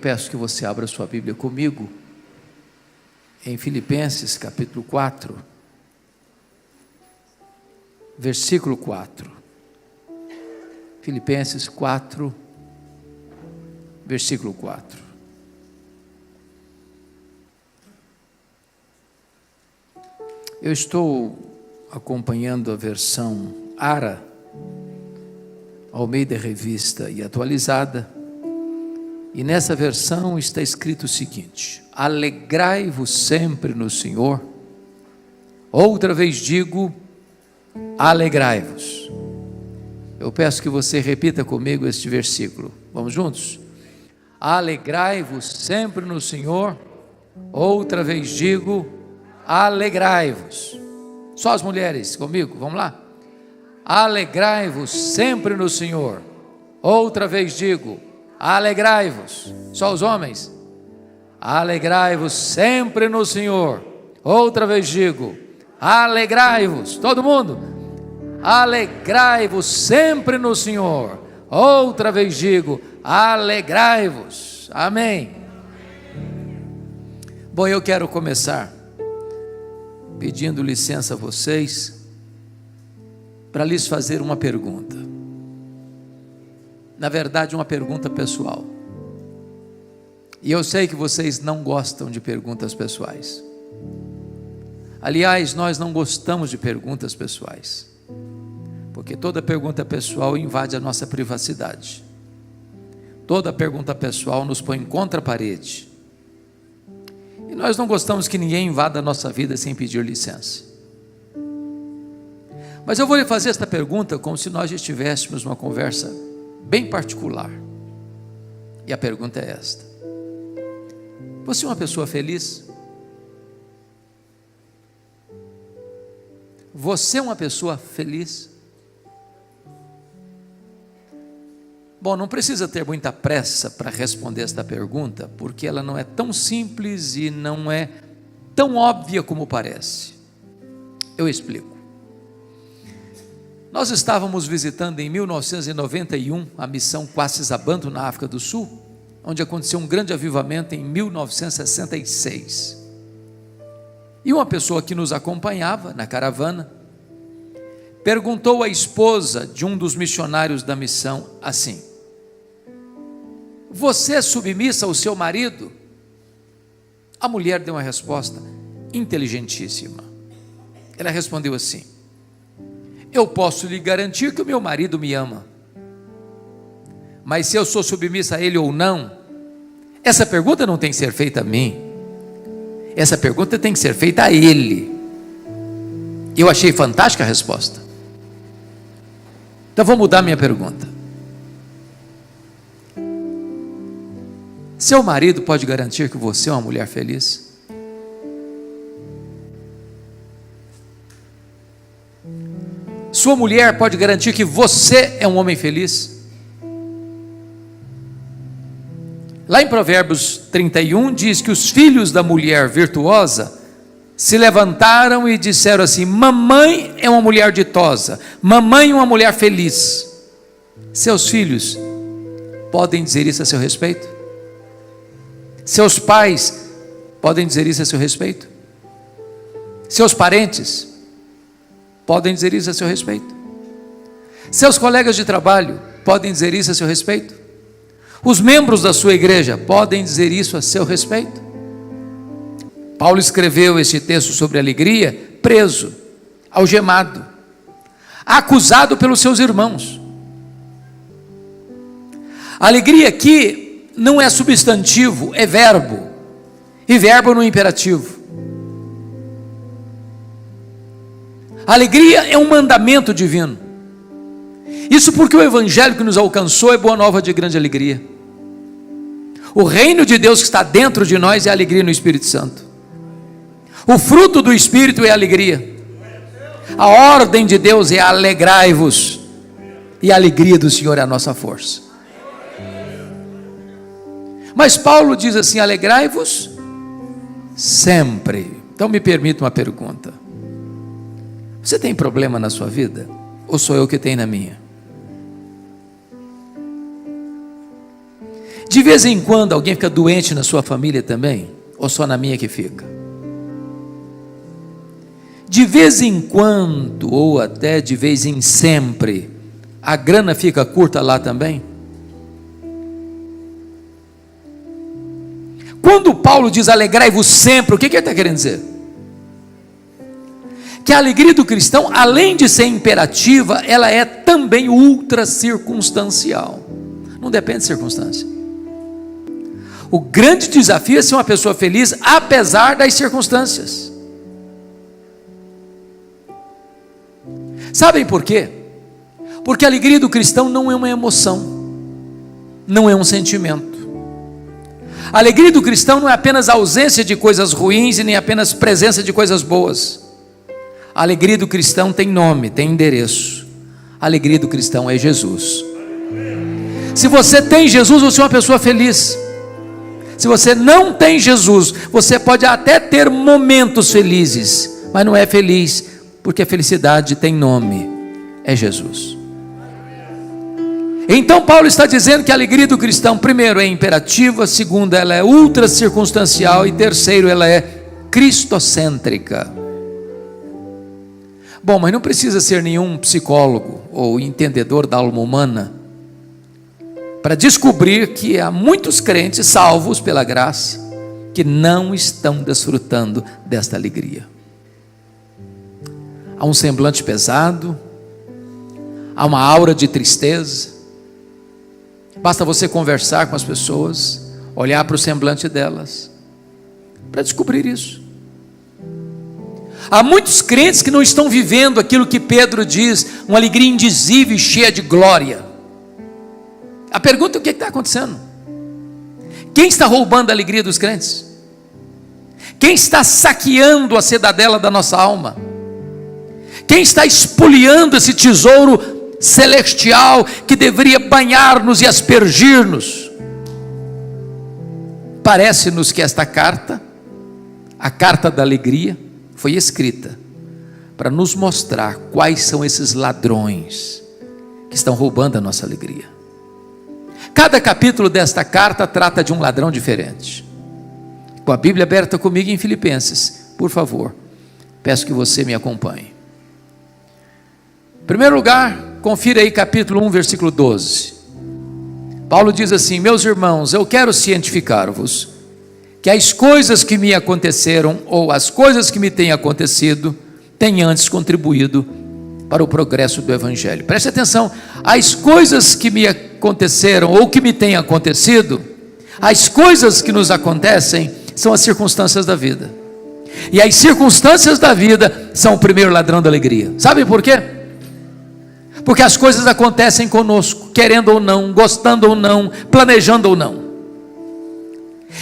Peço que você abra sua Bíblia comigo em Filipenses capítulo 4, versículo 4. Filipenses 4, versículo 4. Eu estou acompanhando a versão ARA, Almeida Revista e Atualizada, e nessa versão está escrito o seguinte: alegrai-vos sempre no Senhor. Outra vez digo, alegrai-vos. Eu peço que você repita comigo este versículo. Vamos juntos? Alegrai-vos sempre no Senhor. Outra vez digo, alegrai-vos. Só as mulheres comigo, vamos lá? Alegrai-vos sempre no Senhor. Outra vez digo, alegrai-vos. Só os homens? Alegrai-vos sempre no Senhor. Outra vez digo, alegrai-vos. Todo mundo? Alegrai-vos sempre no Senhor. Outra vez digo, alegrai-vos. Amém. Bom, eu quero começar pedindo licença a vocês para lhes fazer uma pergunta. Na verdade, uma pergunta pessoal. E eu sei que vocês não gostam de perguntas pessoais. Aliás, nós não gostamos de perguntas pessoais, porque toda pergunta pessoal invade a nossa privacidade. Toda pergunta pessoal nos põe contra a parede. E nós não gostamos que ninguém invada a nossa vida sem pedir licença. Mas eu vou lhe fazer esta pergunta como se nós estivéssemos numa conversa bem particular. E a pergunta é esta: você é uma pessoa feliz? Você é uma pessoa feliz? Bom, não precisa ter muita pressa para responder esta pergunta, porque ela não é tão simples e não é tão óbvia como parece. Eu explico. Nós estávamos visitando em 1991 a missão Quacis-Abantu na África do Sul, onde aconteceu um grande avivamento em 1966. E uma pessoa que nos acompanhava na caravana perguntou à esposa de um dos missionários da missão assim: você é submissa ao seu marido? A mulher deu uma resposta inteligentíssima. Ela respondeu assim: eu posso lhe garantir que o meu marido me ama, mas se eu sou submissa a ele ou não, essa pergunta não tem que ser feita a mim, essa pergunta tem que ser feita a ele. Eu achei fantástica a resposta. Então vou mudar minha pergunta. Seu marido pode garantir que você é uma mulher feliz? Sua mulher pode garantir que você é um homem feliz? Lá em Provérbios 31 diz que os filhos da mulher virtuosa se levantaram e disseram assim: mamãe é uma mulher ditosa, mamãe é uma mulher feliz. Seus filhos podem dizer isso a seu respeito? Seus pais podem dizer isso a seu respeito? Seus parentes podem dizer isso a seu respeito? Seus colegas de trabalho podem dizer isso a seu respeito? Os membros da sua igreja podem dizer isso a seu respeito? Paulo escreveu este texto sobre alegria, preso, algemado, acusado pelos seus irmãos. A alegria aqui não é substantivo, é verbo, e verbo no imperativo. A alegria é um mandamento divino. Isso porque o evangelho que nos alcançou é boa nova de grande alegria. O reino de Deus que está dentro de nós é a alegria no Espírito Santo. O fruto do Espírito é a alegria. A ordem de Deus é alegrai-vos, e a alegria do Senhor é a nossa força. Mas Paulo diz assim: alegrai-vos sempre. Então me permita uma pergunta: você tem problema na sua vida? Ou sou eu que tenho na minha? De vez em quando alguém fica doente na sua família também? Ou só na minha que fica? De vez em quando, ou até de vez em sempre, a grana fica curta lá também? Quando Paulo diz alegrai-vos sempre, o que ele está querendo dizer? Que a alegria do cristão, além de ser imperativa, ela é também ultra circunstancial. Não depende de circunstância. O grande desafio é ser uma pessoa feliz apesar das circunstâncias. Sabem por quê? Porque a alegria do cristão não é uma emoção, não é um sentimento. A alegria do cristão não é apenas ausência de coisas ruins e nem apenas presença de coisas boas. A alegria do cristão tem nome, tem endereço. A alegria do cristão é Jesus. Se você tem Jesus, você é uma pessoa feliz. Se você não tem Jesus, você pode até ter momentos felizes, mas não é feliz, porque a felicidade tem nome, é Jesus. Então Paulo está dizendo que a alegria do cristão, primeiro, é imperativa, segundo, ela é ultra circunstancial, e terceiro, ela é cristocêntrica. Bom, mas não precisa ser nenhum psicólogo ou entendedor da alma humana para descobrir que há muitos crentes salvos pela graça que não estão desfrutando desta alegria. Há um semblante pesado, há uma aura de tristeza. Basta você conversar com as pessoas, olhar para o semblante delas, para descobrir isso. Há muitos crentes que não estão vivendo aquilo que Pedro diz, uma alegria indizível e cheia de glória. A pergunta é: o que está acontecendo? Quem está roubando a alegria dos crentes? Quem está saqueando a cidadela da nossa alma? Quem está espoliando esse tesouro celestial que deveria banhar-nos e aspergir-nos? Parece-nos que esta carta, a carta da alegria, foi escrita para nos mostrar quais são esses ladrões que estão roubando a nossa alegria. Cada capítulo desta carta trata de um ladrão diferente. Com a Bíblia aberta comigo em Filipenses, por favor, peço que você me acompanhe. Em primeiro lugar, confira aí capítulo 1, versículo 12. Paulo diz assim: meus irmãos, eu quero cientificar-vos que as coisas que me aconteceram, ou as coisas que me têm acontecido, têm antes contribuído para o progresso do Evangelho. Preste atenção, as coisas que me aconteceram, ou que me têm acontecido, as coisas que nos acontecem, são as circunstâncias da vida. E as circunstâncias da vida são o primeiro ladrão da alegria. Sabe por quê? Porque as coisas acontecem conosco, querendo ou não, gostando ou não, planejando ou não.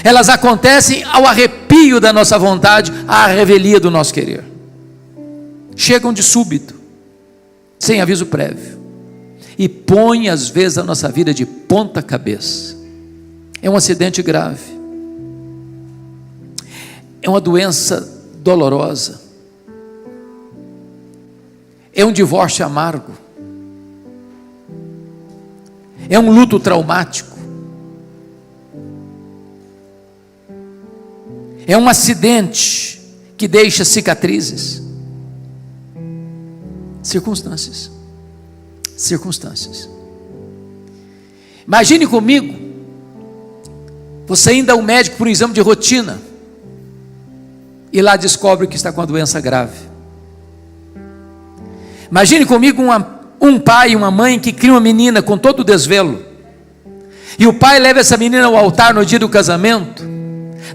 Elas acontecem ao arrepio da nossa vontade, à revelia do nosso querer. Chegam de súbito, sem aviso prévio, e põem às vezes a nossa vida de ponta cabeça. É um acidente grave, é uma doença dolorosa, é um divórcio amargo, é um luto traumático, é um acidente que deixa cicatrizes. Circunstâncias. Imagine comigo, você ainda é um médico por um exame de rotina, e lá descobre que está com uma doença grave. Imagine comigo um pai e uma mãe que criam uma menina com todo o desvelo, e o pai leva essa menina ao altar no dia do casamento,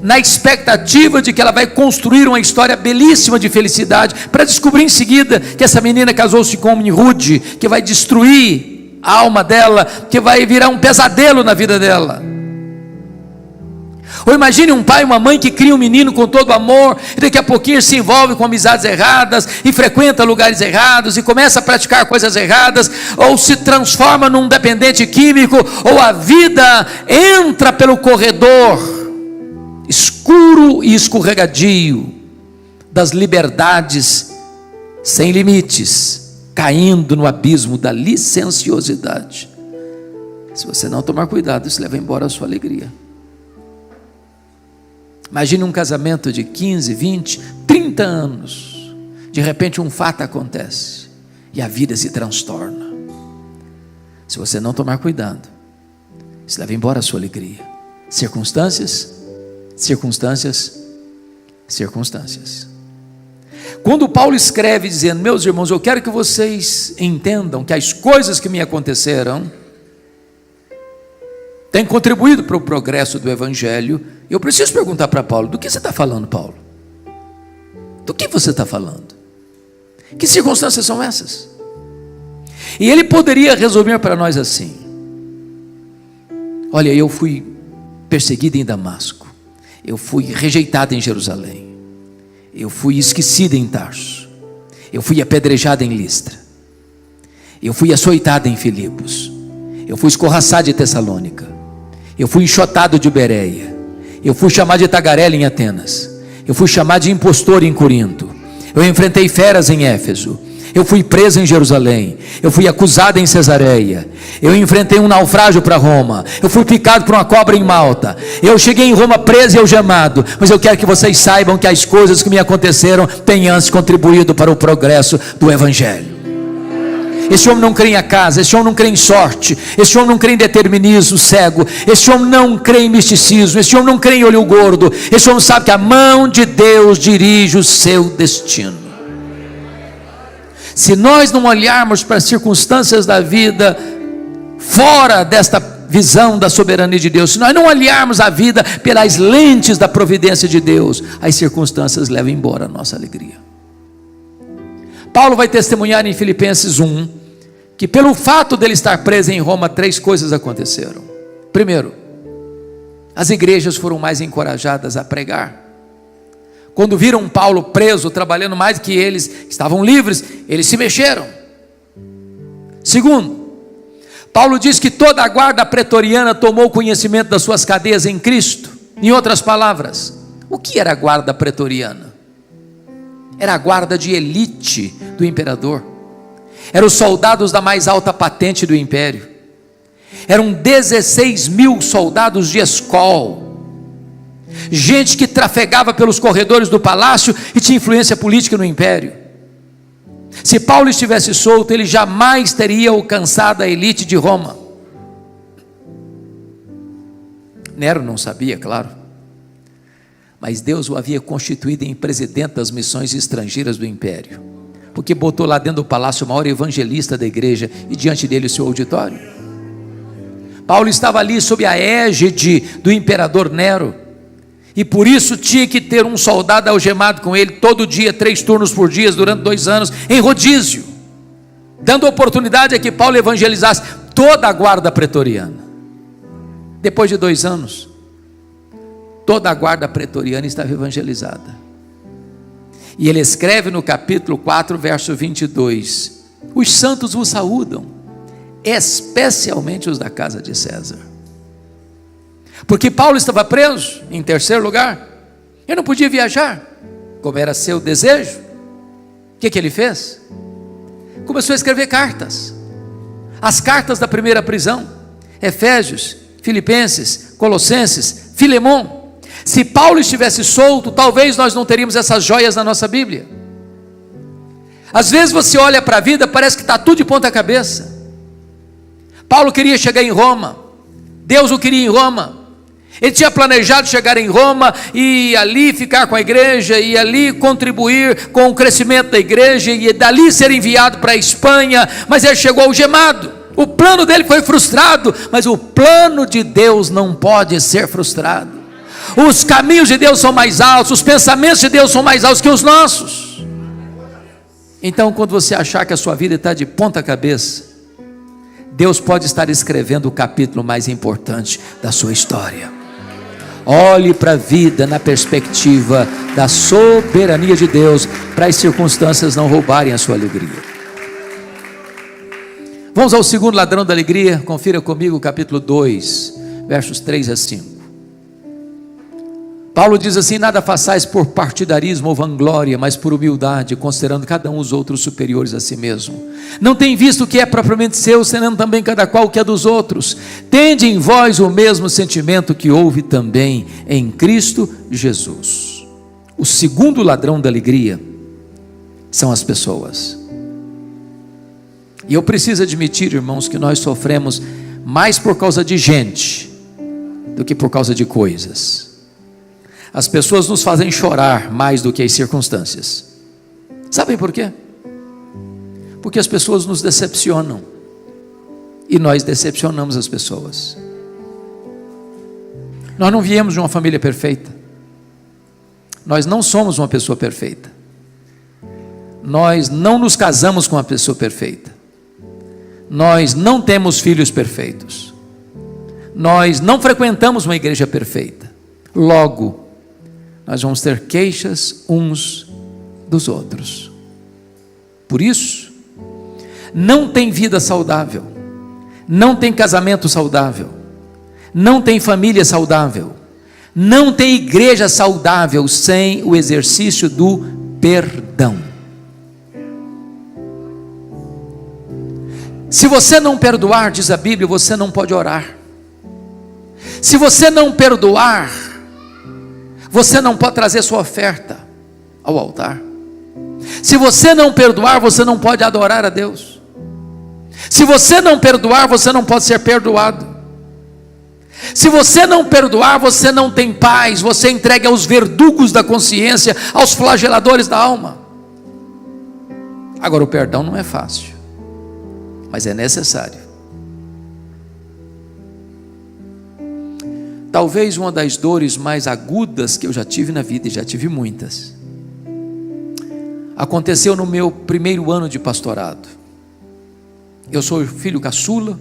na expectativa de que ela vai construir uma história belíssima de felicidade, para descobrir em seguida que essa menina casou-se com um homem rude, que vai destruir a alma dela, que vai virar um pesadelo na vida dela. Ou imagine um pai e uma mãe que cria um menino com todo amor, e daqui a pouquinho se envolve com amizades erradas, e frequenta lugares errados, e começa a praticar coisas erradas, ou se transforma num dependente químico, ou a vida entra pelo corredor escuro e escorregadio das liberdades sem limites, caindo no abismo da licenciosidade. Se você não tomar cuidado, isso leva embora a sua alegria. Imagine um casamento de 15, 20, 30 anos. De repente um fato acontece e a vida se transtorna. Se você não tomar cuidado, isso leva embora a sua alegria. Circunstâncias. Quando Paulo escreve dizendo: meus irmãos, eu quero que vocês entendam que as coisas que me aconteceram têm contribuído para o progresso do Evangelho. Eu preciso perguntar para Paulo: do que você está falando, Paulo? Do que você está falando? Que circunstâncias são essas? E ele poderia resumir para nós assim: olha, eu fui perseguido em Damasco, eu fui rejeitado em Jerusalém, eu fui esquecido em Tarso, eu fui apedrejado em Listra, eu fui açoitado em Filipos, eu fui escorraçado em Tessalônica, eu fui enxotado de Bereia, eu fui chamado de tagarela em Atenas, eu fui chamado de impostor em Corinto, eu enfrentei feras em Éfeso, eu fui preso em Jerusalém, eu fui acusado em Cesareia, eu enfrentei um naufrágio para Roma, eu fui picado por uma cobra em Malta, eu cheguei em Roma preso e algemado. Mas eu quero que vocês saibam que as coisas que me aconteceram têm antes contribuído para o progresso do Evangelho. Esse homem não crê em acaso, esse homem não crê em sorte, esse homem não crê em determinismo cego, esse homem não crê em misticismo, esse homem não crê em olho gordo, esse homem sabe que a mão de Deus dirige o seu destino. Se nós não olharmos para as circunstâncias da vida fora desta visão da soberania de Deus, se nós não olharmos a vida pelas lentes da providência de Deus, as circunstâncias levam embora a nossa alegria. Paulo vai testemunhar em Filipenses 1 que pelo fato dele estar preso em Roma, 3 coisas aconteceram. Primeiro, as igrejas foram mais encorajadas a pregar. Quando viram Paulo preso, trabalhando mais que eles, estavam livres, eles se mexeram. Segundo, Paulo diz que toda a guarda pretoriana tomou conhecimento das suas cadeias em Cristo. Em outras palavras, o que era a guarda pretoriana? Era a guarda de elite do imperador. Eram os soldados da mais alta patente do império. Eram 16 mil soldados de escol. Gente que trafegava pelos corredores do palácio e tinha influência política no império. Se Paulo estivesse solto, ele jamais teria alcançado a elite de Roma. Nero não sabia, claro, mas Deus o havia constituído em presidente das missões estrangeiras do império, porque botou lá dentro do palácio o maior evangelista da igreja e diante dele o seu auditório. Paulo estava ali sob a égide do imperador Nero, e por isso tinha que ter um soldado algemado com ele todo dia, 3 turnos por dia, durante 2 anos, em rodízio, dando oportunidade a que Paulo evangelizasse toda a guarda pretoriana. Depois de 2 anos, toda a guarda pretoriana estava evangelizada, e ele escreve no capítulo 4, verso 22, os santos vos saúdam, especialmente os da casa de César. Porque Paulo estava preso, em terceiro lugar, ele não podia viajar, como era seu desejo. O que ele fez? Começou a escrever cartas, as cartas da primeira prisão, Efésios, Filipenses, Colossenses, Filemon. Se Paulo estivesse solto, talvez nós não teríamos essas joias na nossa Bíblia. Às vezes você olha para a vida, parece que está tudo de ponta cabeça. Paulo queria chegar em Roma, Deus o queria em Roma, ele tinha planejado chegar em Roma e ali ficar com a igreja, e ali contribuir com o crescimento da igreja, e dali ser enviado para a Espanha, mas ele chegou algemado. O plano dele foi frustrado, mas o plano de Deus não pode ser frustrado. Os caminhos de Deus são mais altos, os pensamentos de Deus são mais altos que os nossos. Então, quando você achar que a sua vida está de ponta cabeça, Deus pode estar escrevendo o capítulo mais importante da sua história. Olhe para a vida na perspectiva da soberania de Deus, para as circunstâncias não roubarem a sua alegria. Vamos ao segundo ladrão da alegria. Confira comigo o capítulo 2, versos 3 a 5. Paulo diz assim: nada façais por partidarismo ou vanglória, mas por humildade, considerando cada um os outros superiores a si mesmo. Não tem visto o que é propriamente seu, senão também cada qual o que é dos outros. Tende em vós o mesmo sentimento que houve também em Cristo Jesus. O segundo ladrão da alegria são as pessoas. E eu preciso admitir, irmãos, que nós sofremos mais por causa de gente do que por causa de coisas. As pessoas nos fazem chorar mais do que as circunstâncias. Sabem por quê? Porque as pessoas nos decepcionam e nós decepcionamos as pessoas. Nós não viemos de uma família perfeita. Nós não somos uma pessoa perfeita. Nós não nos casamos com uma pessoa perfeita. Nós não temos filhos perfeitos. Nós não frequentamos uma igreja perfeita. Logo, nós vamos ter queixas uns dos outros. Por isso, não tem vida saudável, não tem casamento saudável, não tem família saudável, não tem igreja saudável sem o exercício do perdão. Se você não perdoar, diz a Bíblia, você não pode orar. Se você não perdoar, você não pode trazer sua oferta ao altar. Se você não perdoar, você não pode adorar a Deus. Se você não perdoar, você não pode ser perdoado. Se você não perdoar, você não tem paz. Você entrega aos verdugos da consciência, aos flageladores da alma. Agora, o perdão não é fácil, mas é necessário. Talvez uma das dores mais agudas que eu já tive na vida, e já tive muitas, aconteceu no meu primeiro ano de pastorado. Eu sou filho caçula,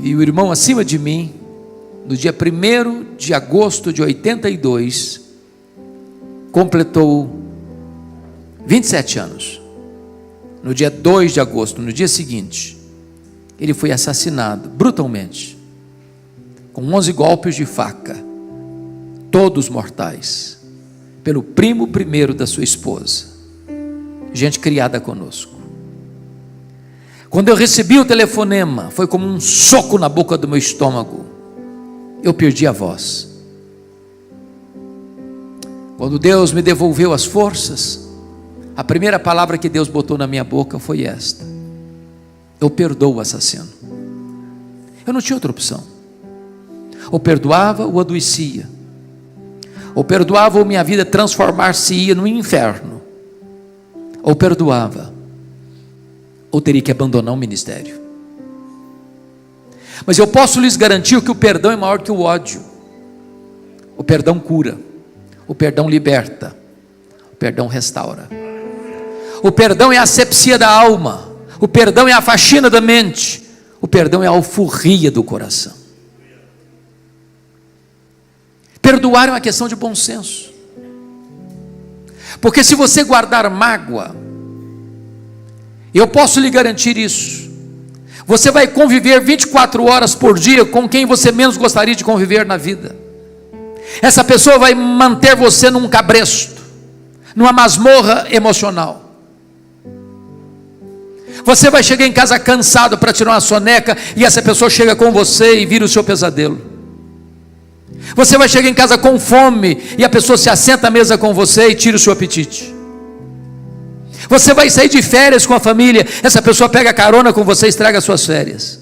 e o irmão acima de mim, no dia 1º de agosto de 82, completou 27 anos. No dia 2 de agosto, no dia seguinte, ele foi assassinado brutalmente, com 11 golpes de faca, todos mortais, pelo primo primeiro da sua esposa, gente criada conosco. Quando eu recebi o telefonema, foi como um soco na boca do meu estômago. Eu perdi a voz. Quando Deus me devolveu as forças, a primeira palavra que Deus botou na minha boca foi esta: eu perdoo o assassino. Eu não tinha outra opção. Ou perdoava ou adoecia. Ou perdoava ou minha vida transformar-se-ia no inferno. Ou perdoava, ou teria que abandonar o ministério. Mas eu posso lhes garantir que o perdão é maior que o ódio. O perdão cura, o perdão liberta, o perdão restaura. O perdão é a asepsia da alma, o perdão é a faxina da mente, o perdão é a alforria do coração. Perdoar é uma questão de bom senso, porque se você guardar mágoa, eu posso lhe garantir isso, você vai conviver 24 horas por dia com quem você menos gostaria de conviver na vida. Essa pessoa vai manter você num cabresto, numa masmorra emocional. Você vai chegar em casa cansado para tirar uma soneca, e essa pessoa chega com você e vira o seu pesadelo. Você vai chegar em casa com fome, e a pessoa se assenta à mesa com você e tira o seu apetite. Você vai sair de férias com a família, essa pessoa pega carona com você e estraga as suas férias.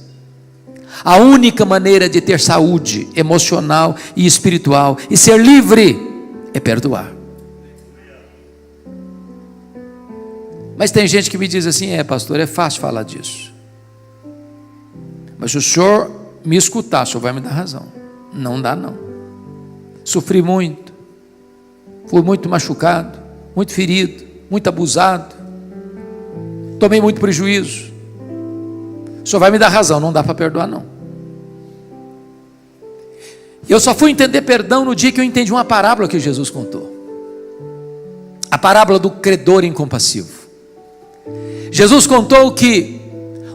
A única maneira de ter saúde emocional e espiritual e ser livre é perdoar. Mas tem gente que me diz assim: pastor, é fácil falar disso, mas se o senhor me escutar, o senhor vai me dar razão. Não dá não. Sofri muito, fui muito machucado, muito ferido, muito abusado, tomei muito prejuízo. O senhor vai me dar razão, não dá para perdoar não. Eu só fui entender perdão no dia que eu entendi uma parábola que Jesus contou, a parábola do credor incompassivo. Jesus contou que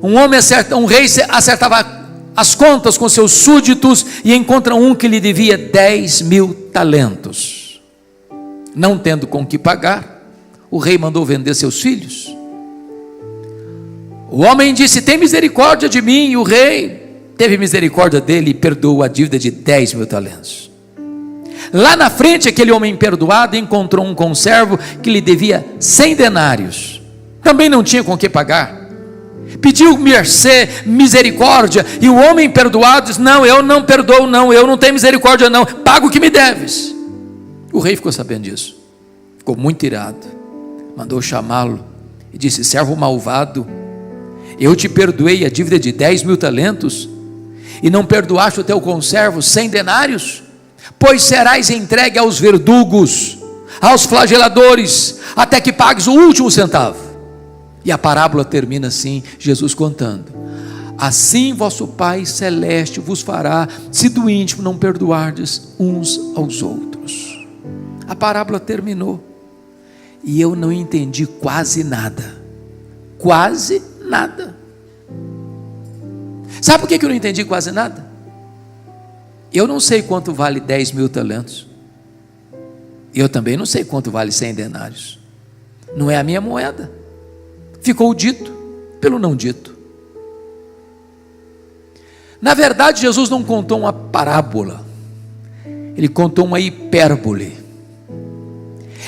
um rei acertava as contas com seus súditos e encontra um que lhe devia 10.000 talentos. Não tendo com que pagar, o rei mandou vender seus filhos. O homem disse: tem misericórdia de mim. E o rei teve misericórdia dele e perdoou a dívida de 10.000 talentos. Lá na frente, aquele homem perdoado encontrou um conservo que lhe devia 100 denários. Também não tinha com que pagar. Pediu mercê, misericórdia, e o homem perdoado disse: não, eu não perdoo, não, eu não tenho misericórdia, não, paga o que me deves. O rei ficou sabendo disso, ficou muito irado, mandou chamá-lo e disse: servo malvado, eu te perdoei a dívida de 10.000 talentos e não perdoaste o teu conservo 100 denários? Pois serás entregue aos verdugos, aos flageladores, até que pagues o último centavo. E a parábola termina assim, Jesus contando: assim vosso Pai Celeste vos fará, se do íntimo não perdoardes uns aos outros. A parábola terminou, e eu não entendi quase nada, Sabe por que eu não entendi quase nada? Eu não sei quanto vale 10.000 talentos, eu também não sei quanto vale 100 denários, não é a minha moeda. Ficou dito pelo não dito. Na verdade, Jesus não contou uma parábola, ele contou uma hipérbole.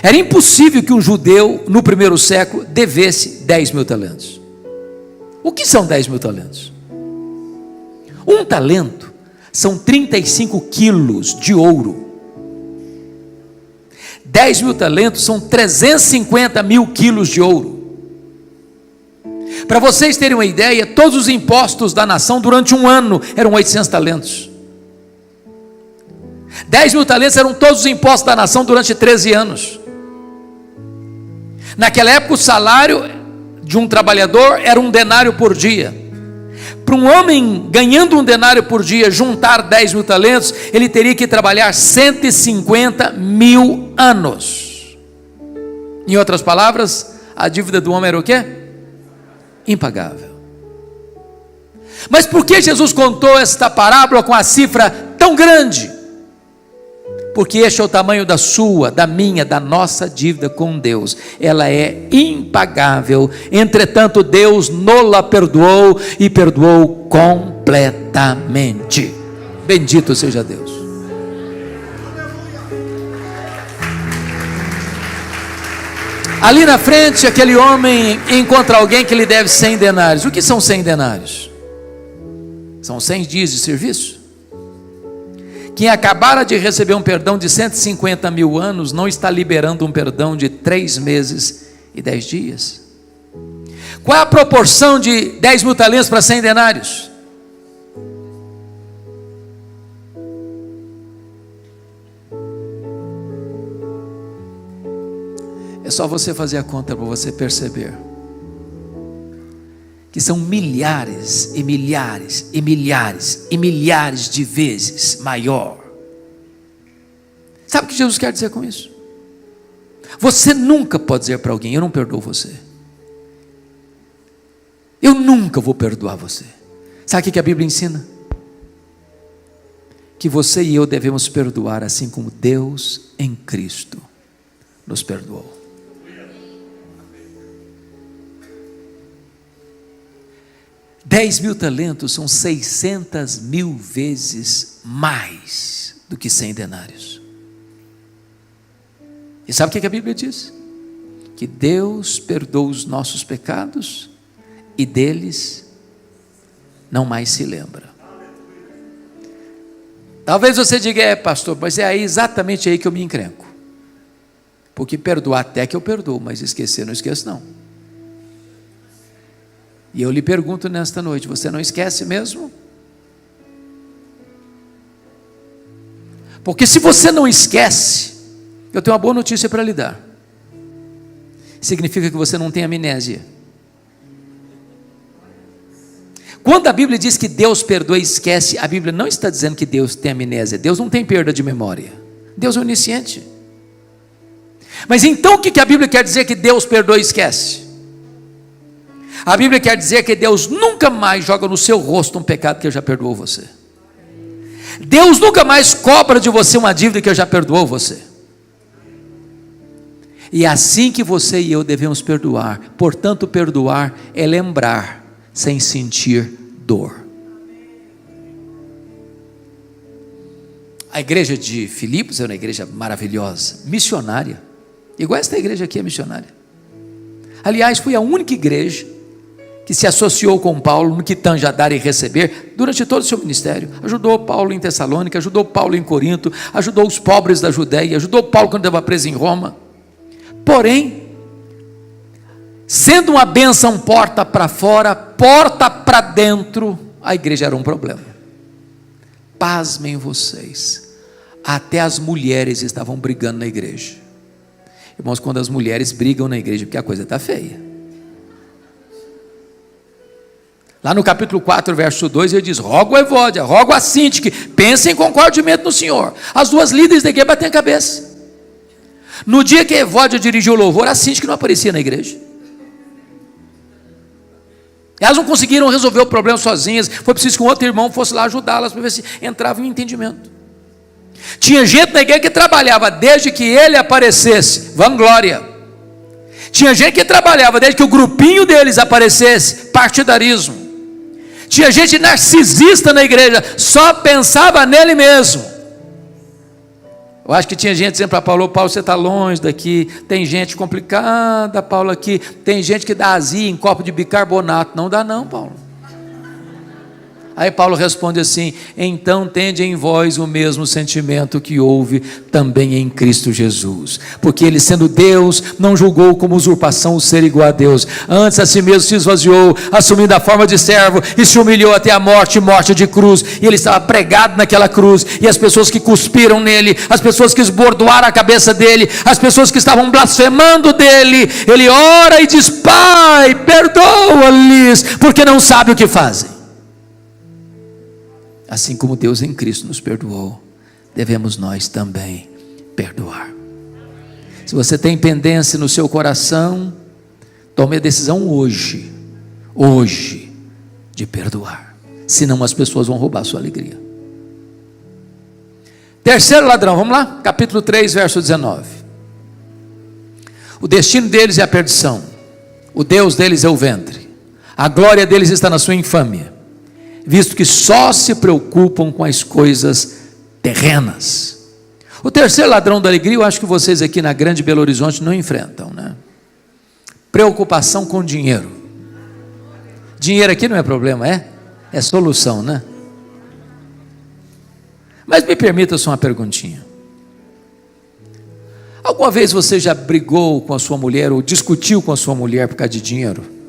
Era impossível que um judeu no primeiro século devesse 10.000 talentos. O que são 10.000 talentos? Um talento são 35 quilos de ouro. 10.000 talentos são 350.000 quilos de ouro. Para vocês terem uma ideia, todos os impostos da nação durante um ano eram 800 talentos. 10.000 talentos eram todos os impostos da nação durante 13 anos. Naquela época o salário de um trabalhador era 1 denário por dia. Para um homem ganhando 1 denário por dia juntar 10.000 talentos, ele teria que trabalhar 150.000 anos. Em outras palavras, a dívida do homem era o quê? Impagável. Mas por que Jesus contou esta parábola com a cifra tão grande? Porque este é o tamanho da sua, da minha, da nossa dívida com Deus. Ela é impagável. Entretanto, Deus nola perdoou e perdoou completamente. Bendito seja Deus. Ali na frente, aquele homem encontra alguém que lhe deve 100 denários. O que são 100 denários? São 100 dias de serviço. Quem acabara de receber um perdão de 150.000 anos, não está liberando um perdão de 3 meses e 10 dias. Qual é a proporção de 10.000 talentos para 100 denários? É só você fazer a conta para você perceber que são milhares e milhares e milhares e milhares de vezes maior. Sabe o que Jesus quer dizer com isso? Você nunca pode dizer para alguém: eu não perdoo você, eu nunca vou perdoar você. Sabe o que a Bíblia ensina? Que você e eu devemos perdoar assim como Deus em Cristo nos perdoou. 10.000 talentos são 600.000 vezes mais do que 100 denários. E sabe o que a Bíblia diz? Que Deus perdoa os nossos pecados e deles não mais se lembra. Talvez você diga: pastor, mas é aí, exatamente aí que eu me encrenco. Porque perdoar até que eu perdoo, mas esquecer não esqueço não. E eu lhe pergunto nesta noite: você não esquece mesmo? Porque se você não esquece, eu tenho uma boa notícia para lhe dar. Significa que você não tem amnésia. Quando a Bíblia diz que Deus perdoa e esquece, a Bíblia não está dizendo que Deus tem amnésia. Deus não tem perda de memória. Deus é onisciente. Mas então o que a Bíblia quer dizer que Deus perdoa e esquece? A Bíblia quer dizer que Deus nunca mais joga no seu rosto um pecado que Ele já perdoou você. Deus nunca mais cobra de você uma dívida que Ele já perdoou você. E é assim que você e eu devemos perdoar. Portanto, perdoar é lembrar sem sentir dor. A igreja de Filipos é uma igreja maravilhosa, missionária, igual esta igreja aqui é missionária. Aliás, foi a única igreja que se associou com Paulo no que tange a dar e receber durante todo o seu ministério. Ajudou Paulo em Tessalônica, ajudou Paulo em Corinto, ajudou os pobres da Judéia, ajudou Paulo quando estava preso em Roma. Porém, sendo uma bênção porta para fora, porta para dentro, a igreja era um problema. Pasmem vocês, até as mulheres estavam brigando na igreja. Irmãos, quando as mulheres brigam na igreja, porque a coisa está feia. Lá no capítulo 4, verso 2, ele diz: rogo a Evódia, rogo a Sintique, pensem com cordialmente no Senhor. As duas líderes da igreja batem a cabeça. No dia que a Evódia dirigiu o louvor, a Sintique não aparecia na igreja. Elas não conseguiram resolver o problema sozinhas, foi preciso que um outro irmão fosse lá ajudá-las, para ver se entrava em entendimento. Tinha gente na igreja que trabalhava desde que ele aparecesse, vanglória. Tinha gente que trabalhava desde que o grupinho deles aparecesse, partidarismo. Tinha gente narcisista na igreja, só pensava nele mesmo. Eu acho que tinha gente dizendo para Paulo: Paulo, você está longe daqui, tem gente complicada, Paulo, aqui, tem gente que dá azia em copo de bicarbonato. Não dá não, Paulo. Aí Paulo responde assim: então tende em vós o mesmo sentimento que houve também em Cristo Jesus, porque ele, sendo Deus, não julgou como usurpação o ser igual a Deus, antes a si mesmo se esvaziou, assumindo a forma de servo, e se humilhou até a morte, morte de cruz. E ele estava pregado naquela cruz, e as pessoas que cuspiram nele, as pessoas que esbordoaram a cabeça dele, as pessoas que estavam blasfemando dele, ele ora e diz: Pai, perdoa-lhes, porque não sabe o que fazem. Assim como Deus em Cristo nos perdoou, devemos nós também perdoar. Se você tem pendência no seu coração, tome a decisão hoje, de perdoar. Senão as pessoas vão roubar a sua alegria. Terceiro ladrão, vamos lá? Capítulo 3, verso 19. O destino deles é a perdição, o Deus deles é o ventre, a glória deles está na sua infâmia, visto que só se preocupam com as coisas terrenas. O terceiro ladrão da alegria, eu acho que vocês aqui na Grande Belo Horizonte não enfrentam, né? Preocupação com dinheiro. Dinheiro aqui não é problema, é solução, né? Mas me permita só uma perguntinha. Alguma vez você já brigou com a sua mulher ou discutiu com a sua mulher por causa de dinheiro?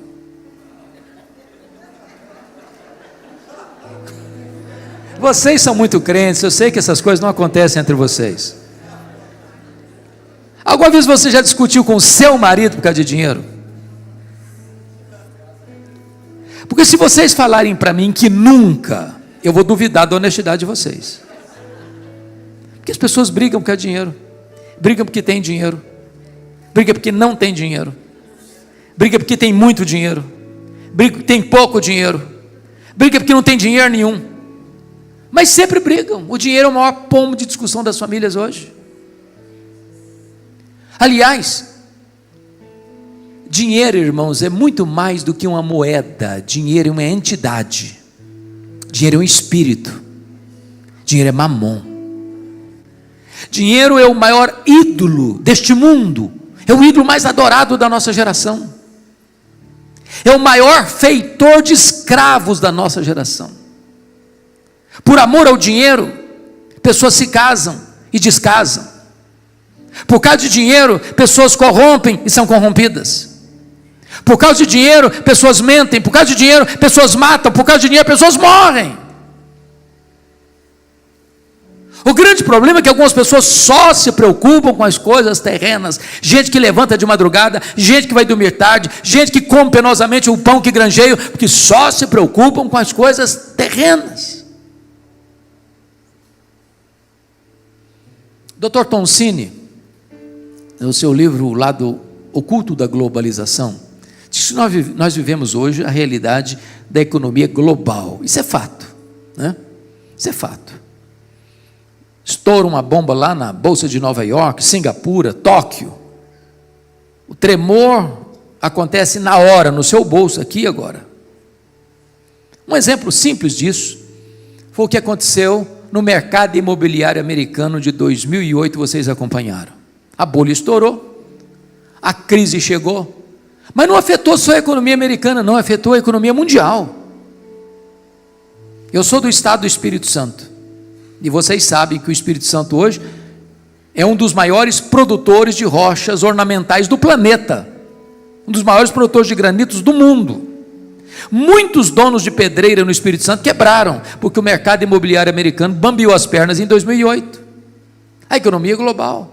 Vocês são muito crentes, eu sei que essas coisas não acontecem entre vocês. Alguma vez você já discutiu com o seu marido por causa de dinheiro? Porque se vocês falarem para mim que nunca, eu vou duvidar da honestidade de vocês. Porque as pessoas brigam por causa de dinheiro, brigam porque tem dinheiro, brigam porque não tem dinheiro, brigam porque tem muito dinheiro, brigam porque tem pouco dinheiro, brigam porque não tem dinheiro nenhum. Mas sempre brigam. O dinheiro é o maior pomo de discussão das famílias hoje. Aliás, dinheiro, irmãos, é muito mais do que uma moeda. Dinheiro é uma entidade. Dinheiro é um espírito. Dinheiro é mamon. Dinheiro é o maior ídolo deste mundo. É o ídolo mais adorado da nossa geração. É o maior feitor de escravos da nossa geração. Por amor ao dinheiro, pessoas se casam e descasam. Por causa de dinheiro, pessoas corrompem e são corrompidas. Por causa de dinheiro, pessoas mentem. Por causa de dinheiro, pessoas matam. Por causa de dinheiro, pessoas morrem. O grande problema é que algumas pessoas só se preocupam com as coisas terrenas. Gente que levanta de madrugada, gente que vai dormir tarde, gente que come penosamente o pão que granjeia, porque só se preocupam com as coisas terrenas. Dr. Toncini, no seu livro O Lado Oculto da Globalização, isso nós vivemos hoje a realidade da economia global. Isso é fato, né? Isso é fato. Estoura uma bomba lá na Bolsa de Nova York, Singapura, Tóquio. O tremor acontece na hora, no seu bolso, aqui e agora. Um exemplo simples disso foi o que aconteceu no mercado imobiliário americano de 2008, vocês acompanharam. A bolha estourou, a crise chegou, mas não afetou só a economia americana, não, afetou a economia mundial. Eu sou do estado do Espírito Santo, e vocês sabem que o Espírito Santo hoje é um dos maiores produtores de rochas ornamentais do planeta, um dos maiores produtores de granitos do mundo. Muitos donos de pedreira no Espírito Santo quebraram, porque o mercado imobiliário americano bambeou as pernas em 2008. A economia global.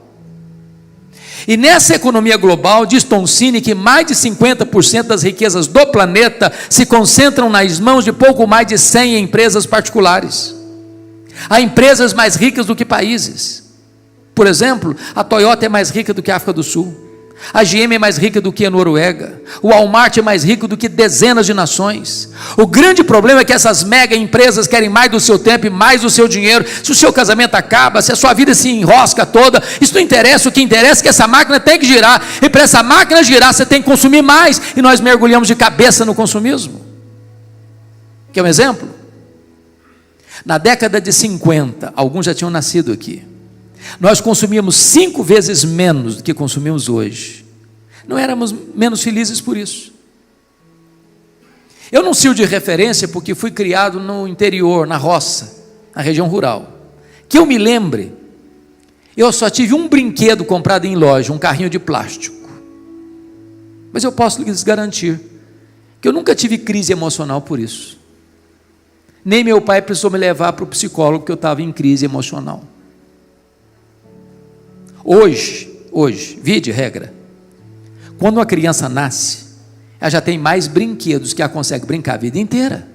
E nessa economia global, diz Tom Cine que mais de 50% das riquezas do planeta se concentram nas mãos de pouco mais de 100 empresas particulares. Há empresas mais ricas do que países. Por exemplo, a Toyota é mais rica do que a África do Sul. A GM é mais rica do que a Noruega. O Walmart é mais rico do que dezenas de nações. O grande problema é que essas mega empresas querem mais do seu tempo e mais do seu dinheiro. Se o seu casamento acaba, se a sua vida se enrosca toda, isso não interessa. O que interessa é que essa máquina tem que girar. E para essa máquina girar, você tem que consumir mais. E nós mergulhamos de cabeça no consumismo. Quer um exemplo? Na década de 50, alguns já tinham nascido aqui, nós consumíamos 5 vezes menos do que consumimos hoje. Não éramos menos felizes por isso. Eu não sirvo de referência porque fui criado no interior, na roça, na região rural. Que eu me lembre, eu só tive um brinquedo comprado em loja, um carrinho de plástico. Mas eu posso lhes garantir que eu nunca tive crise emocional por isso. Nem meu pai precisou me levar para o psicólogo porque eu estava em crise emocional. Hoje, via de regra, quando uma criança nasce, ela já tem mais brinquedos que ela consegue brincar a vida inteira.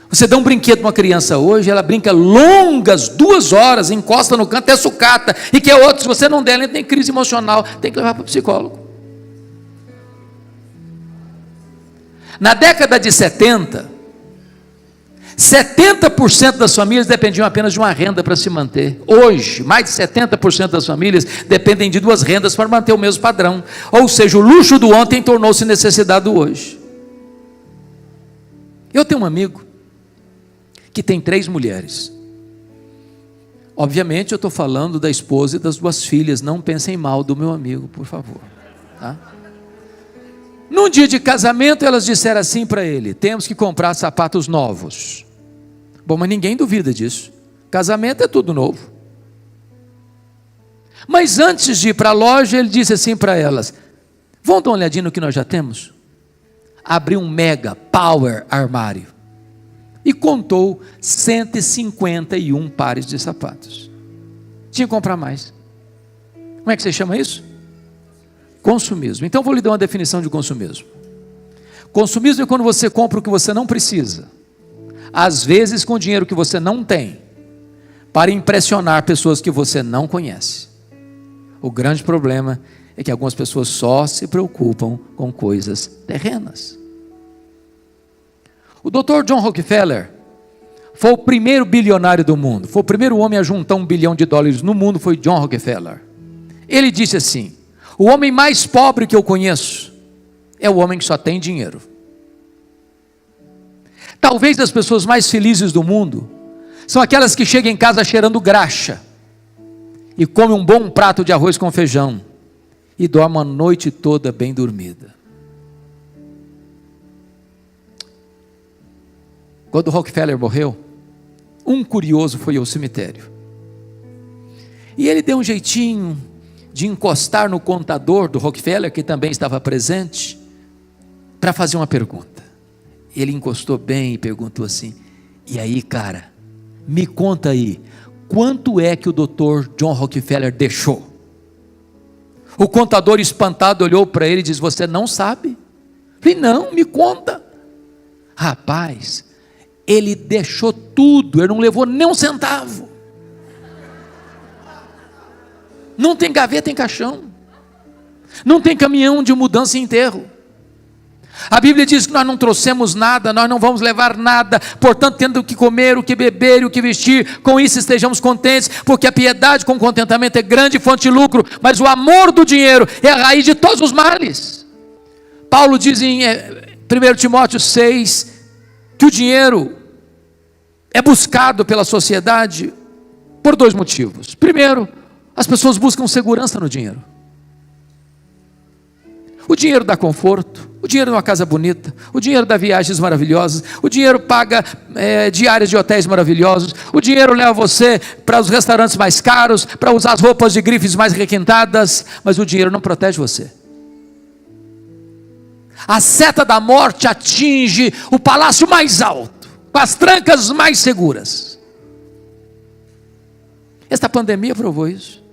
Você dá um brinquedo para uma criança hoje, ela brinca longas 2 horas, encosta no canto, até sucata, e quer outro. Se você não der, ela tem crise emocional, tem que levar para o psicólogo. Na década de 70% das famílias dependiam apenas de uma renda para se manter. Hoje, mais de 70% das famílias dependem de 2 rendas para manter o mesmo padrão. Ou seja, o luxo do ontem tornou-se necessidade do hoje. Eu tenho um amigo que tem 3 mulheres. Obviamente eu estou falando da esposa e das 2 filhas. Não pensem mal do meu amigo, por favor, tá? Num dia de casamento elas disseram assim para ele: temos que comprar sapatos novos. Bom, mas ninguém duvida disso. Casamento é tudo novo. Mas antes de ir para a loja, ele disse assim para elas: vamos dar uma olhadinha no que nós já temos? Abriu um mega power armário e contou 151 pares de sapatos. Tinha que comprar mais. Como é que você chama isso? Consumismo. Então vou lhe dar uma definição de consumismo. Consumismo é quando você compra o que você não precisa, às vezes com dinheiro que você não tem, para impressionar pessoas que você não conhece. O grande problema é que algumas pessoas só se preocupam com coisas terrenas. O Dr. John Rockefeller foi o primeiro bilionário do mundo, foi o primeiro homem a juntar $1 bilhão no mundo, foi John Rockefeller. Ele disse assim: o homem mais pobre que eu conheço é o homem que só tem dinheiro. Talvez as pessoas mais felizes do mundo são aquelas que chegam em casa cheirando graxa e comem um bom prato de arroz com feijão e dormem a noite toda bem dormida. Quando Rockefeller morreu, um curioso foi ao cemitério e ele deu um jeitinho de encostar no contador do Rockefeller, que também estava presente, para fazer uma pergunta. Ele encostou bem e perguntou assim: e aí, cara, me conta aí, quanto é que o Dr. John Rockefeller deixou? O contador espantado olhou para ele e disse: você não sabe? Falei: não, me conta. Rapaz, ele deixou tudo, ele não levou nem um centavo. Não tem gaveta em caixão, não tem caminhão de mudança e enterro. A Bíblia diz que nós não trouxemos nada, nós não vamos levar nada, portanto, tendo o que comer, o que beber e o que vestir, com isso estejamos contentes, porque a piedade com contentamento é grande fonte de lucro, mas o amor do dinheiro é a raiz de todos os males. Paulo diz em 1 Timóteo 6, que o dinheiro é buscado pela sociedade por dois motivos. Primeiro, as pessoas buscam segurança no dinheiro. O dinheiro dá conforto, o dinheiro de uma casa bonita, o dinheiro dá viagens maravilhosas, o dinheiro paga diárias de hotéis maravilhosos, o dinheiro leva você para os restaurantes mais caros, para usar as roupas de grifes mais requintadas, mas o dinheiro não protege você. A seta da morte atinge o palácio mais alto, com as trancas mais seguras. Esta pandemia provou isso.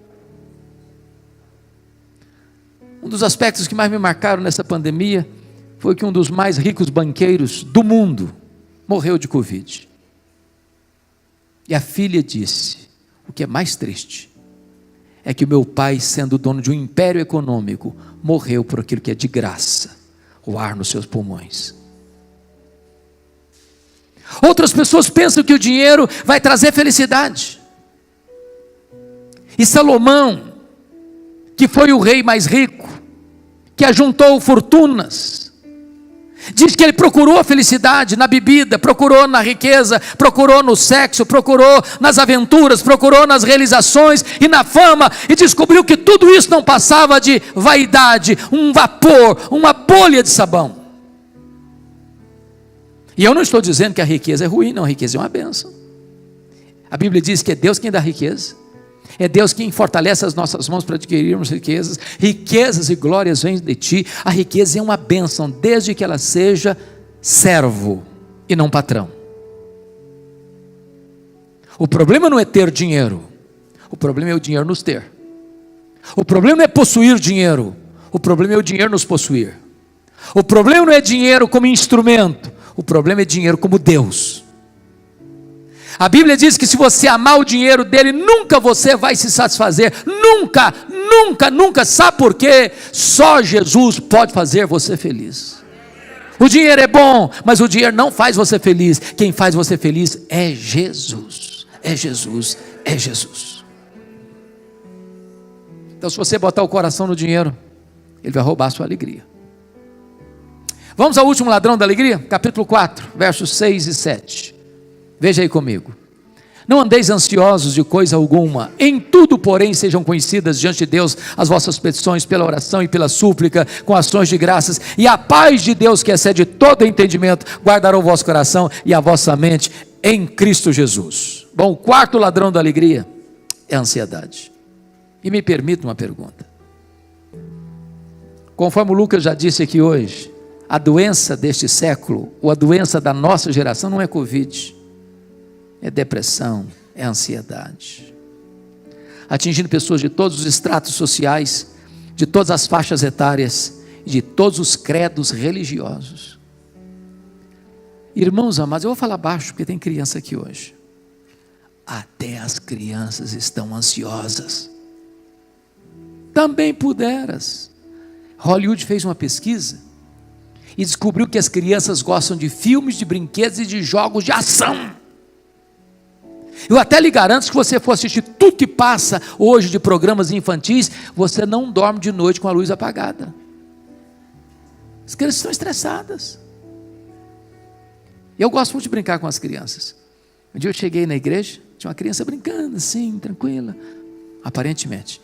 Um dos aspectos que mais me marcaram nessa pandemia foi que um dos mais ricos banqueiros do mundo morreu de Covid. E a filha disse: o que é mais triste é que o meu pai, sendo dono de um império econômico, morreu por aquilo que é de graça, o ar nos seus pulmões. Outras pessoas pensam que o dinheiro vai trazer felicidade. E Salomão, que foi o rei mais rico, que ajuntou fortunas, diz que ele procurou a felicidade na bebida, procurou na riqueza, procurou no sexo, procurou nas aventuras, procurou nas realizações e na fama, e descobriu que tudo isso não passava de vaidade, um vapor, uma bolha de sabão. E eu não estou dizendo que a riqueza é ruim, não, a riqueza é uma bênção. A Bíblia diz que é Deus quem dá riqueza, é Deus quem fortalece as nossas mãos para adquirirmos riquezas. Riquezas e glórias vêm de ti. A riqueza é uma bênção, desde que ela seja servo e não patrão. O problema não é ter dinheiro, o problema é o dinheiro nos ter. O problema não é possuir dinheiro, o problema é o dinheiro nos possuir. O problema não é dinheiro como instrumento, o problema é dinheiro como Deus. A Bíblia diz que se você amar o dinheiro dele, nunca você vai se satisfazer, nunca, nunca, nunca. Sabe por quê? Só Jesus pode fazer você feliz. O dinheiro é bom, mas o dinheiro não faz você feliz. Quem faz você feliz é Jesus, é Jesus, é Jesus. Então, se você botar o coração no dinheiro, ele vai roubar a sua alegria. Vamos ao último ladrão da alegria? Capítulo 4, versos 6 e 7. Veja aí comigo. Não andeis ansiosos de coisa alguma, em tudo, porém, sejam conhecidas diante de Deus as vossas petições pela oração e pela súplica, com ações de graças, e a paz de Deus, que excede todo entendimento, guardará o vosso coração e a vossa mente em Cristo Jesus. Bom, o quarto ladrão da alegria é a ansiedade. E me permita uma pergunta. Conforme o Lucas já disse aqui hoje, a doença deste século, ou a doença da nossa geração, não é Covid, é depressão, é ansiedade, atingindo pessoas de todos os estratos sociais, de todas as faixas etárias, e de todos os credos religiosos. Irmãos amados, eu vou falar baixo, porque tem criança aqui hoje. Até as crianças estão ansiosas. Também puderas. Hollywood fez uma pesquisa, e descobriu que as crianças gostam de filmes, de brinquedos e de jogos de ação. Eu até lhe garanto que se você for assistir tudo que passa hoje de programas infantis, você não dorme de noite com a luz apagada. As crianças estão estressadas. Eu gosto muito de brincar com as crianças. Um dia eu cheguei na igreja, tinha uma criança brincando assim, tranquila, aparentemente.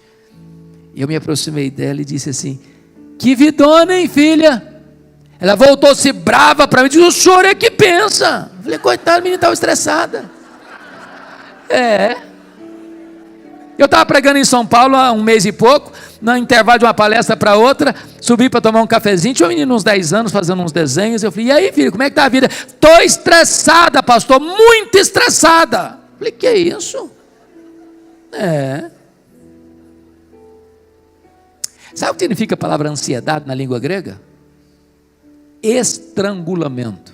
E eu me aproximei dela e disse assim: que vidona, hein, filha? Ela voltou-se brava para mim e disse: o senhor é que pensa. Eu falei: coitada, a menina estava estressada. Eu estava pregando em São Paulo há um mês e pouco, no intervalo de uma palestra para outra, subi para tomar um cafezinho, tinha um menino uns 10 anos fazendo uns desenhos, eu falei: e aí, filho, como é que está a vida? Estou estressada, pastor, muito estressada. Eu falei: que é isso? Sabe o que significa a palavra ansiedade na língua grega? Estrangulamento,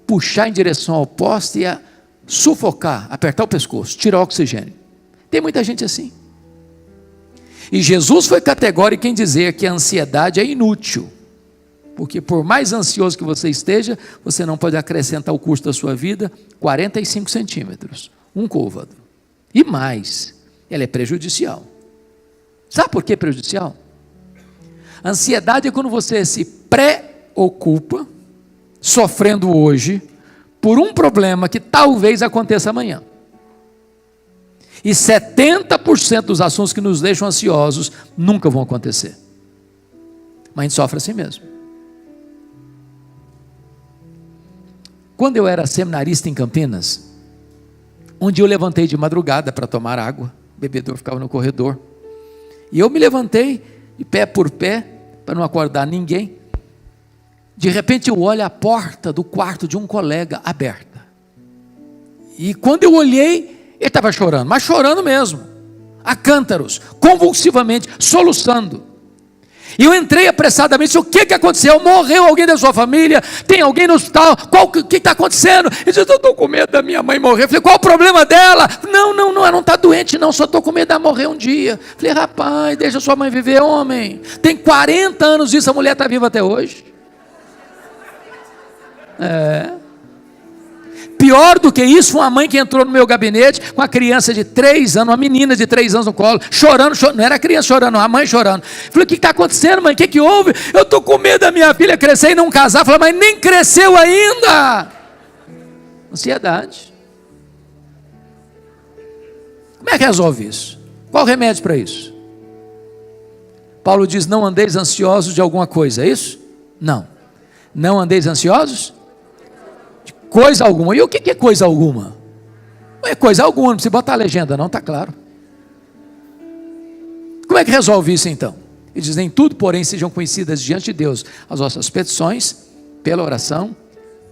puxar em direção ao poste e sufocar, apertar o pescoço, tirar o oxigênio. Tem muita gente assim. E Jesus foi categórico em dizer que a ansiedade é inútil. Porque por mais ansioso que você esteja, você não pode acrescentar ao custo da sua vida 45 centímetros, um côvado. E mais, ela é prejudicial. Sabe por que prejudicial? Ansiedade é quando você se preocupa, sofrendo hoje, por um problema que talvez aconteça amanhã. E 70% dos assuntos que nos deixam ansiosos nunca vão acontecer. Mas a gente sofre assim mesmo. Quando eu era seminarista em Campinas, um dia eu levantei de madrugada para tomar água, o bebedor ficava no corredor, e eu me levantei, de pé por pé, para não acordar ninguém. De repente eu olho a porta do quarto de um colega aberta, e quando eu olhei, ele estava chorando, mas chorando mesmo, a cântaros, convulsivamente, soluçando. E eu entrei apressadamente, disse, o que aconteceu? Morreu alguém da sua família? Tem alguém no hospital? O que está acontecendo? Ele disse, eu estou com medo da minha mãe morrer. Eu falei, qual o problema dela? Não, ela não está doente não, só estou com medo dela morrer um dia. Eu falei, rapaz, deixa sua mãe viver, homem. Tem 40 anos disso, a mulher está viva até hoje. Pior do que isso, uma mãe que entrou no meu gabinete com a criança de 3 anos, uma menina de 3 anos no colo, chorando, não era a criança chorando, a mãe chorando. Falei, o que está acontecendo, mãe? O que houve? Eu estou com medo da minha filha crescer e não casar. Falei, mas nem cresceu ainda. Ansiedade. Como é que resolve isso? Qual o remédio para isso? Paulo diz, não andeis ansiosos de alguma coisa, é isso? Não andeis ansiosos? Coisa alguma. E o que é coisa alguma? Não é coisa alguma, não precisa botar a legenda não, está claro. Como é que resolve isso então? Ele diz, em tudo porém sejam conhecidas diante de Deus as vossas petições, pela oração,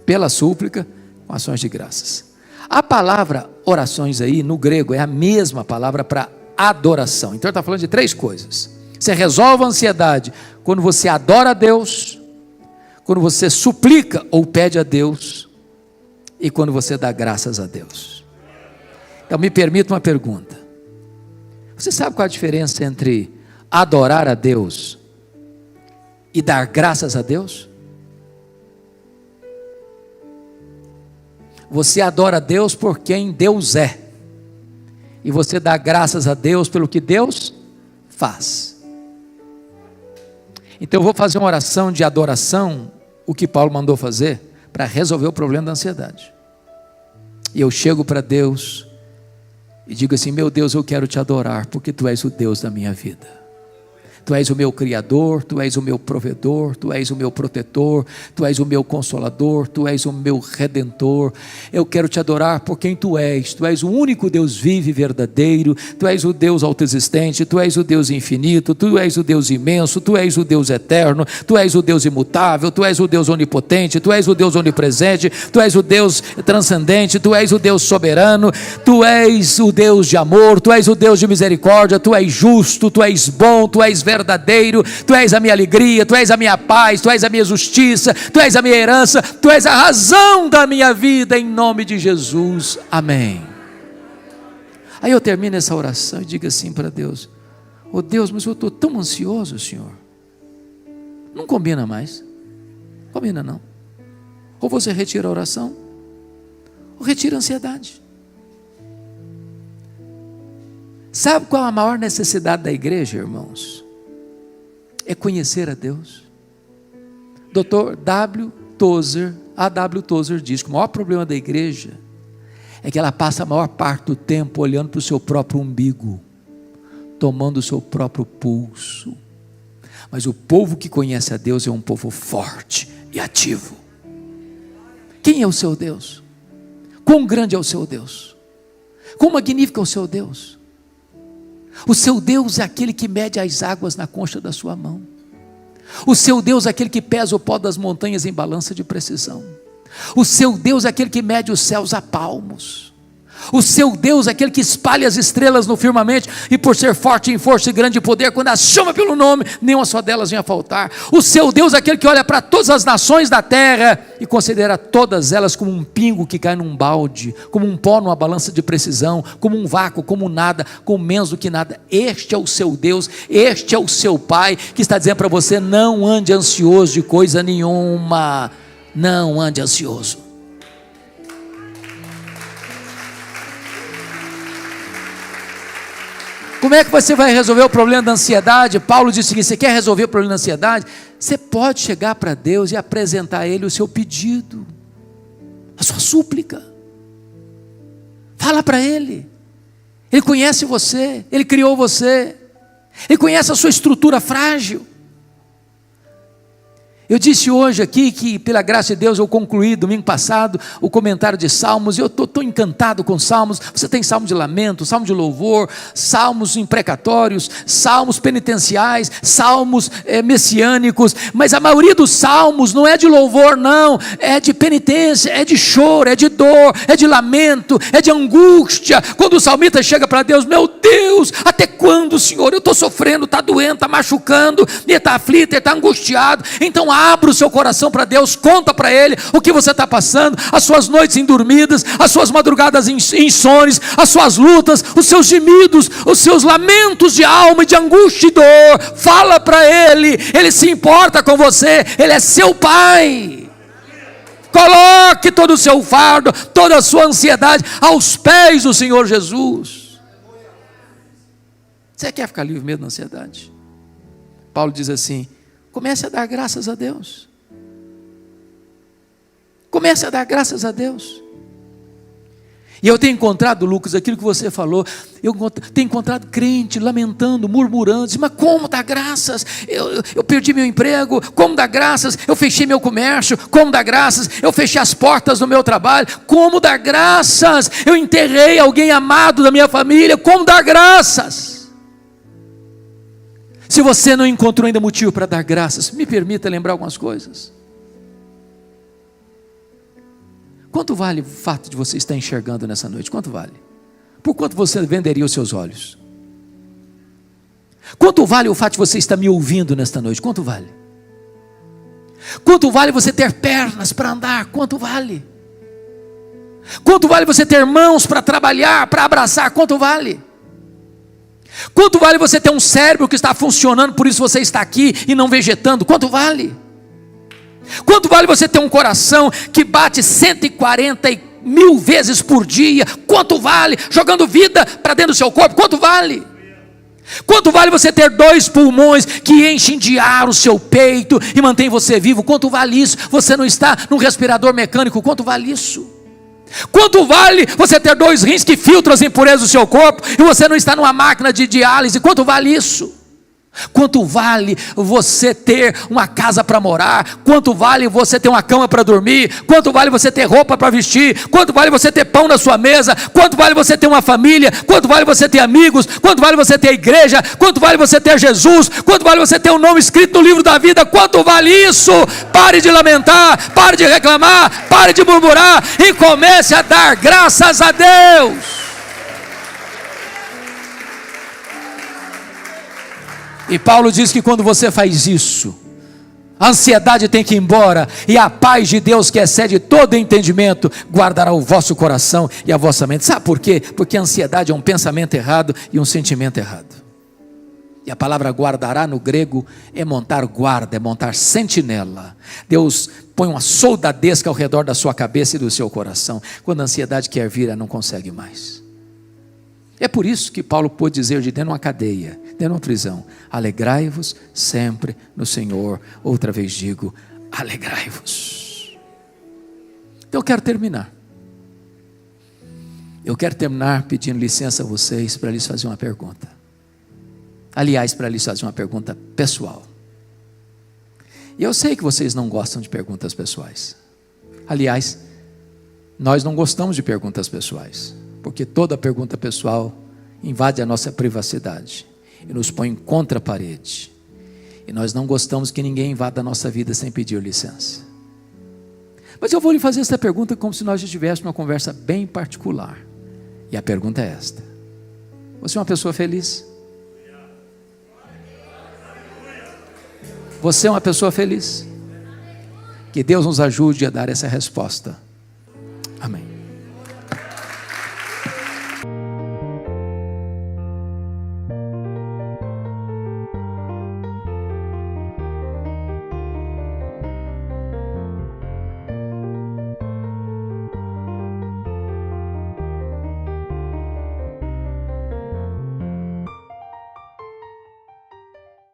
pela súplica, com ações de graças. A palavra orações aí, no grego, é a mesma palavra para adoração. Então ele está falando de 3 coisas. Você resolve a ansiedade quando você adora a Deus, quando você suplica ou pede a Deus, e quando você dá graças a Deus. Então me permita uma pergunta. Você sabe qual a diferença entre adorar a Deus e dar graças a Deus? Você adora a Deus por quem Deus é, e você dá graças a Deus pelo que Deus faz. Então eu vou fazer uma oração de adoração, o que Paulo mandou fazer, para resolver o problema da ansiedade. E eu chego para Deus e digo assim, meu Deus, eu quero te adorar, porque Tu és o Deus da minha vida. Tu és o meu Criador, Tu és o meu provedor, Tu és o meu protetor, Tu és o meu consolador, Tu és o meu redentor. Eu quero te adorar por quem Tu és o único Deus vivo e verdadeiro, Tu és o Deus autoexistente, Tu és o Deus infinito, Tu és o Deus imenso, Tu és o Deus eterno, Tu és o Deus imutável, Tu és o Deus onipotente, Tu és o Deus onipresente, Tu és o Deus transcendente, Tu és o Deus soberano, Tu és o Deus de amor, Tu és o Deus de misericórdia, Tu és justo, Tu és bom, Tu és verdadeiro, Tu és a minha alegria, Tu és a minha paz, Tu és a minha justiça, Tu és a minha herança, Tu és a razão da minha vida, em nome de Jesus, amém. Aí eu termino essa oração e digo assim para Deus, oh Deus, mas eu estou tão ansioso, Senhor, não combina mais, combina não, ou você retira a oração, ou retira a ansiedade. Sabe qual a maior necessidade da igreja, irmãos? É conhecer a Deus. Dr. A.W. Tozer diz que o maior problema da igreja é que ela passa a maior parte do tempo olhando para o seu próprio umbigo, tomando o seu próprio pulso. Mas o povo que conhece a Deus é um povo forte e ativo. Quem é o seu Deus? Quão grande é o seu Deus? Quão magnífico é o seu Deus? O seu Deus é aquele que mede as águas na concha da sua mão. O seu Deus é aquele que pesa o pó das montanhas em balança de precisão. O seu Deus é aquele que mede os céus a palmos. O seu Deus é aquele que espalha as estrelas no firmamento, e por ser forte em força e grande poder, quando as chama pelo nome, nenhuma só delas vem a faltar. O seu Deus é aquele que olha para todas as nações da terra e considera todas elas como um pingo que cai num balde, como um pó numa balança de precisão, como um vácuo, como nada, como menos do que nada. Este é o seu Deus, este é o seu Pai, que está dizendo para você: não ande ansioso de coisa nenhuma, não ande ansioso. Como é que você vai resolver o problema da ansiedade? Paulo disse o seguinte: você quer resolver o problema da ansiedade? Você pode chegar para Deus e apresentar a Ele o seu pedido, a sua súplica. Fala para Ele. Ele conhece você, Ele criou você, Ele conhece a sua estrutura frágil. Eu disse hoje aqui que, pela graça de Deus, eu concluí domingo passado o comentário de Salmos, e eu estou tão encantado com Salmos. Você tem Salmo de lamento, Salmo de louvor, Salmos imprecatórios, Salmos penitenciais, Salmos messiânicos, mas a maioria dos Salmos não é de louvor não, é de penitência, é de choro, é de dor, é de lamento, é de angústia. Quando o salmista chega para Deus: meu Deus, até quando, Senhor? Eu estou sofrendo, está doendo, está machucando, ele está aflito, ele está angustiado. Então abra o seu coração para Deus, conta para Ele o que você está passando, as suas noites indormidas, as suas madrugadas insones, as suas lutas, os seus gemidos, os seus lamentos de alma e de angústia e dor. Fala para Ele, Ele se importa com você, Ele é seu Pai. Coloque todo o seu fardo, toda a sua ansiedade aos pés do Senhor Jesus. Você quer ficar livre mesmo da ansiedade? Paulo diz assim: comece a dar graças a Deus. Comece a dar graças a Deus. E eu tenho encontrado, Lucas, aquilo que você falou, eu tenho encontrado crente lamentando, murmurando, mas como dar graças? Eu perdi meu emprego, como dar graças? Eu fechei meu comércio, como dar graças? Eu fechei as portas do meu trabalho, como dar graças? Eu enterrei alguém amado da minha família, como dar graças? Se você não encontrou ainda motivo para dar graças, me permita lembrar algumas coisas. Quanto vale o fato de você estar enxergando nessa noite? Quanto vale? Por quanto você venderia os seus olhos? Quanto vale o fato de você estar me ouvindo nesta noite? Quanto vale? Quanto vale você ter pernas para andar? Quanto vale? Quanto vale você ter mãos para trabalhar, para abraçar? Quanto vale? Quanto vale você ter um cérebro que está funcionando, por isso você está aqui e não vegetando? Quanto vale? Quanto vale você ter um coração que bate 140.000 vezes por dia? Quanto vale? Jogando vida para dentro do seu corpo? Quanto vale? Quanto vale você ter 2 pulmões que enchem de ar o seu peito e mantém você vivo? Quanto vale isso? Você não está num respirador mecânico? Quanto vale isso? Quanto vale você ter 2 rins que filtram as impurezas do seu corpo e você não está numa máquina de diálise? Quanto vale isso? Quanto vale você ter uma casa para morar? Quanto vale você ter uma cama para dormir? Quanto vale você ter roupa para vestir? Quanto vale você ter pão na sua mesa? Quanto vale você ter uma família? Quanto vale você ter amigos? Quanto vale você ter a igreja? Quanto vale você ter Jesus? Quanto vale você ter um nome escrito no livro da vida? Quanto vale isso? Pare de lamentar, pare de reclamar, pare de murmurar e comece a dar graças a Deus. E Paulo diz que quando você faz isso, a ansiedade tem que ir embora, e a paz de Deus, que excede todo entendimento, guardará o vosso coração e a vossa mente. Sabe por quê? Porque a ansiedade é um pensamento errado e um sentimento errado. E a palavra guardará no grego é montar guarda, é montar sentinela. Deus põe uma soldadesca ao redor da sua cabeça e do seu coração. Quando a ansiedade quer vir, ela não consegue mais. É por isso que Paulo pôde dizer de dentro de uma cadeia, dentro de uma prisão: alegrai-vos sempre no Senhor. Outra vez digo, alegrai-vos. Então eu quero terminar. Eu quero terminar pedindo licença a vocês para lhes fazer uma pergunta. Aliás, para lhes fazer uma pergunta pessoal. E eu sei que vocês não gostam de perguntas pessoais. Aliás, nós não gostamos de perguntas pessoais, porque toda pergunta pessoal invade a nossa privacidade e nos põe contra a parede. E nós não gostamos que ninguém invada a nossa vida sem pedir licença. Mas eu vou lhe fazer essa pergunta como se nós estivéssemos uma conversa bem particular. E a pergunta é esta: você é uma pessoa feliz? Você é uma pessoa feliz? Que Deus nos ajude a dar essa resposta. Amém.